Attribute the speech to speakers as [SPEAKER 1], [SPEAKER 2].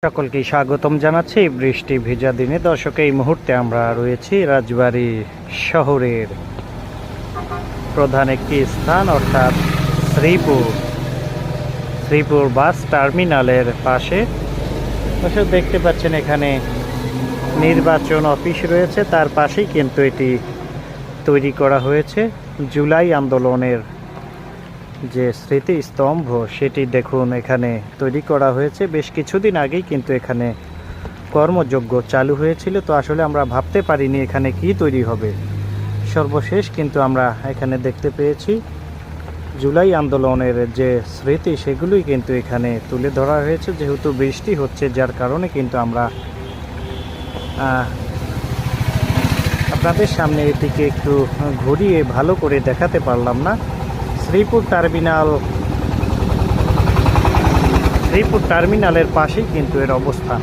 [SPEAKER 1] সকলকে স্বাগতম জানাচ্ছি বৃষ্টি ভেজা দিনে। দর্শক, এই মুহূর্তে আমরা রয়েছি রাজবাড়ী শহরের প্রধান একটি স্থান অর্থাৎ শ্রীপুর বাস টার্মিনালের পাশে। দর্শক, দেখতে পাচ্ছেন এখানে নির্বাচন অফিস রয়েছে, তার পাশেই কিন্তু এটি তৈরি করা হয়েছে। জুলাই আন্দোলনের যে স্মৃতিস্তম্ভ সেটি দেখুন এখানে তৈরি করা হয়েছে। বেশ কিছুদিন আগেই কিন্তু এখানে কর্মযজ্ঞ চালু হয়েছিল, তো আসলে আমরা ভাবতে পারিনি এখানে কি তৈরি হবে। সর্বশেষ কিন্তু আমরা এখানে দেখতে পেয়েছি জুলাই আন্দোলনের যে স্মৃতি সেগুলোই কিন্তু এখানে তুলে ধরা হয়েছে। যেহেতু বৃষ্টি হচ্ছে, যার কারণে কিন্তু আমরা আপনাদের সামনে এটিকে একটু ঘুরিয়ে ভালো করে দেখাতে পারলাম না। শ্রীপুর টার্মিনালের পাশেই কিন্তু এর অবস্থান।